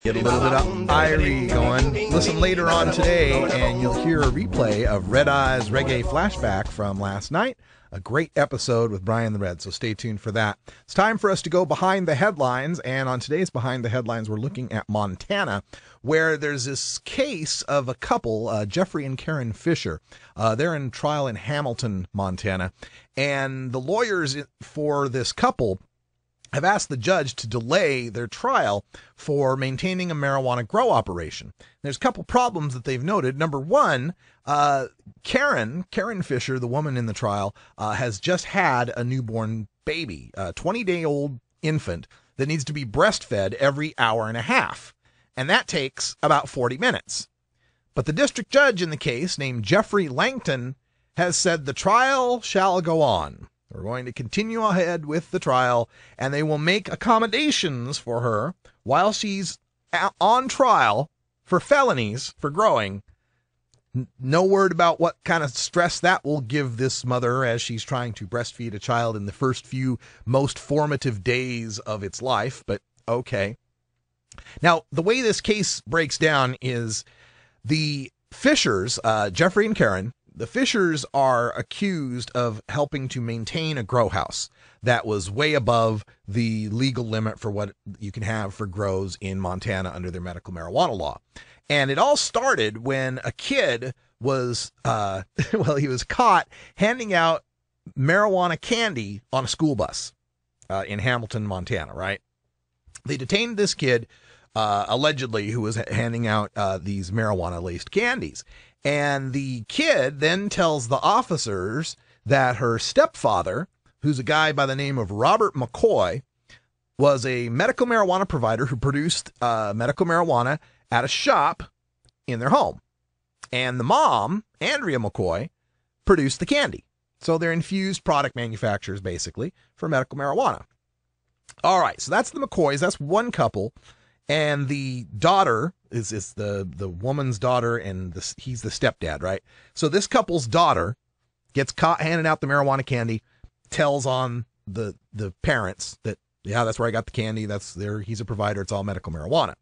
Get a little bit of Irie going. Listen later on today, and you'll hear a replay of Red Eye's Reggae Flashback from last night. A great episode with Brian the Red, so stay tuned for that. It's time for us to go behind the headlines, and on today's Behind the Headlines, we're looking at Montana, where there's this case of a couple, Jeffrey and Karen Fisher. They're in trial in Hamilton, Montana, and the lawyers for this couple have asked the judge to delay their trial for maintaining a marijuana grow operation. There's a couple problems that they've noted. Number one, Karen Fisher, the woman in the trial, has just had a newborn baby, a 20-day-old infant that needs to be breastfed every hour and a half. And that takes about 40 minutes. But the district judge in the case, named Jeffrey Langton, has said the trial shall go on. We're going to continue ahead with the trial, and they will make accommodations for her while she's on trial for felonies for growing. No word about what kind of stress that will give this mother as she's trying to breastfeed a child in the first few most formative days of its life, but okay. Now, the way this case breaks down is the Fishers, Jeffrey and Karen, the Fishers are accused of helping to maintain a grow house that was way above the legal limit for what you can have for grows in Montana under their medical marijuana law. And it all started when a kid was, he was caught handing out marijuana candy on a school bus in Hamilton, Montana, right? They detained this kid, allegedly, who was handing out these marijuana-laced candies. And the kid then tells the officers that her stepfather, who's a guy by the name of Robert McCoy, was a medical marijuana provider who produced medical marijuana at a shop in their home. And the mom, Andrea McCoy, produced the candy. So they're infused product manufacturers, basically, for medical marijuana. All right, so that's the McCoys. That's one couple. And the daughter is the woman's daughter, and he's the stepdad, right? So this couple's daughter gets caught handing out the marijuana candy, tells on the parents that, yeah, that's where I got the candy. That's there. He's a provider. It's all medical marijuana.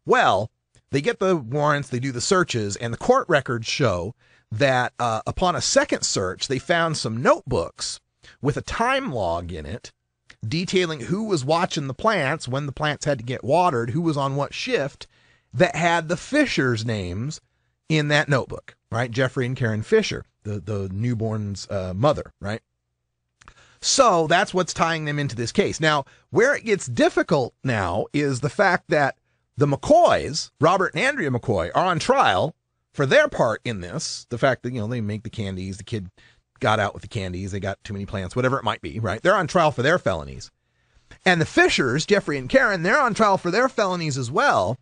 Well, they get the warrants, they do the searches, and the court records show that upon a second search, they found some notebooks with a time log in it detailing who was watching the plants, when the plants had to get watered, who was on what shift, that had the Fishers' names in that notebook, right? Jeffrey and Karen Fisher, the newborn's mother, right? So that's what's tying them into this case. Now, where it gets difficult now is the fact that the McCoys, Robert and Andrea McCoy, are on trial for their part in this. The fact that, they make the candies, the kid got out with the candies, they got too many plants, whatever it might be, right? They're on trial for their felonies. And the Fishers, Jeffrey and Karen, they're on trial for their felonies as well.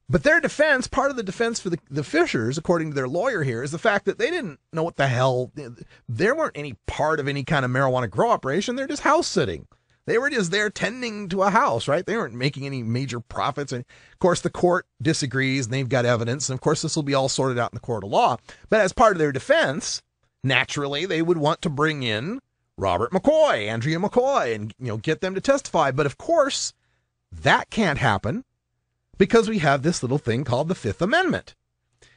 But their defense, part of the defense for the Fishers, according to their lawyer here, is the fact that they didn't know what the hell, there weren't any part of any kind of marijuana grow operation. They're just house sitting. They were just there tending to a house, right? They weren't making any major profits. And of course, the court disagrees, and they've got evidence. And of course, this will be all sorted out in the court of law. But as part of their defense, naturally, they would want to bring in Robert McCoy, Andrea McCoy, and, get them to testify. But of course, that can't happen because we have this little thing called the Fifth Amendment.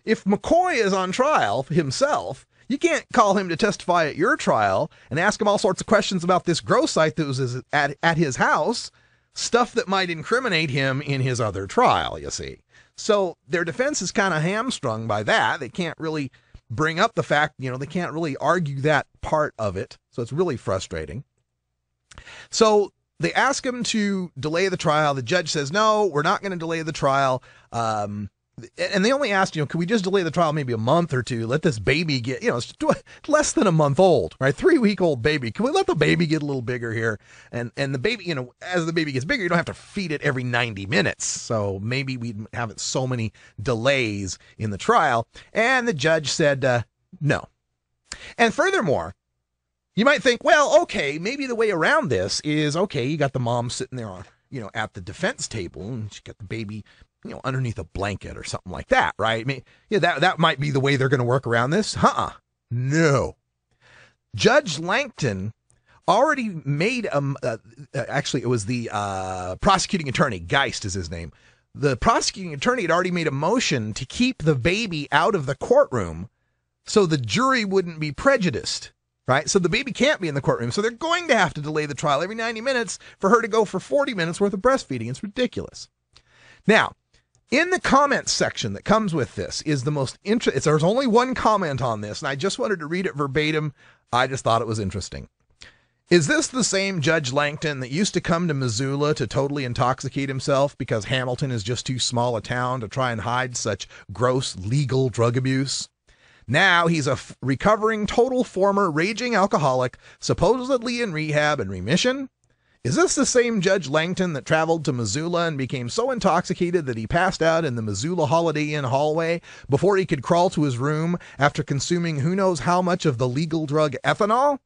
If McCoy is on trial himself, you can't call him to testify at your trial and ask him all sorts of questions about this grow site that was at his house, stuff that might incriminate him in his other trial, you see. So their defense is kind of hamstrung by that. They can't really bring up the fact, they can't really argue that part of it. So it's really frustrating. So they ask him to delay the trial. The judge says, no, we're not going to delay the trial. And they only asked, can we just delay the trial maybe a month or two? Let this baby get, it's less than a month old, right? 3-week-old baby. Can we let the baby get a little bigger here? And the baby, as the baby gets bigger, you don't have to feed it every 90 minutes. So maybe we'd have so many delays in the trial. And the judge said, no. And furthermore, you might think, well, okay, maybe the way around this is, okay, you got the mom sitting there on, at the defense table, and she got the baby, underneath a blanket or something like that, right? I mean, that might be the way they're going to work around this. No. Judge Langton already made, actually, it was the prosecuting attorney, Geist is his name, the prosecuting attorney had already made a motion to keep the baby out of the courtroom so the jury wouldn't be prejudiced, right? So the baby can't be in the courtroom. So they're going to have to delay the trial every 90 minutes for her to go for 40 minutes worth of breastfeeding. It's ridiculous. Now, in the comments section that comes with this is the most interesting. There's only one comment on this, and I just wanted to read it verbatim. I just thought it was interesting. Is this the same Judge Langton that used to come to Missoula to totally intoxicate himself because Hamilton is just too small a town to try and hide such gross legal drug abuse? Now he's a recovering total former raging alcoholic, supposedly in rehab and remission? Is this the same Judge Langton that traveled to Missoula and became so intoxicated that he passed out in the Missoula Holiday Inn hallway before he could crawl to his room after consuming who knows how much of the legal drug ethanol?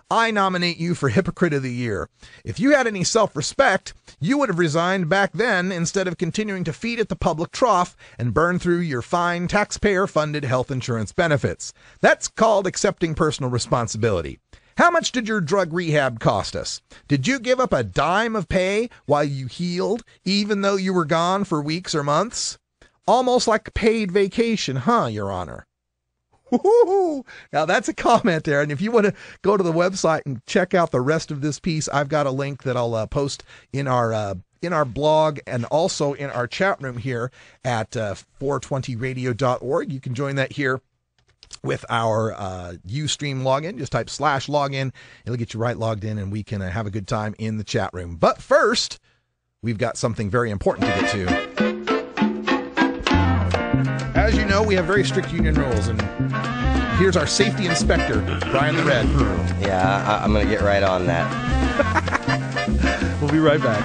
I nominate you for Hypocrite of the Year. If you had any self-respect, you would have resigned back then instead of continuing to feed at the public trough and burn through your fine taxpayer-funded health insurance benefits. That's called accepting personal responsibility. How much did your drug rehab cost us? Did you give up a dime of pay while you healed, even though you were gone for weeks or months? Almost like a paid vacation, huh, Your Honor? Woo-hoo-hoo. Now that's a comment there, and if you want to go to the website and check out the rest of this piece, I've got a link that I'll post in our blog and also in our chat room here at 420radio.org. You can join that here with our Ustream login. Just type /login. It'll get you right logged in, and we can have a good time in the chat room. But first, we've got something very important to get to. As you know, we have very strict union rules, and here's our safety inspector, Brian the Red. Yeah, I'm going to get right on that. We'll be right back.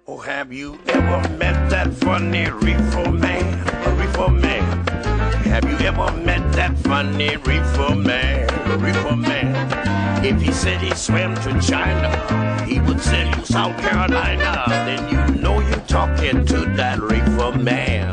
Oh, have you ever met that funny reefer man? A reefer man. Have you ever met that funny reefer man? A reefer man. If he said he swam to China, he would sell you South Carolina. Then you know you're talking to that reefer man.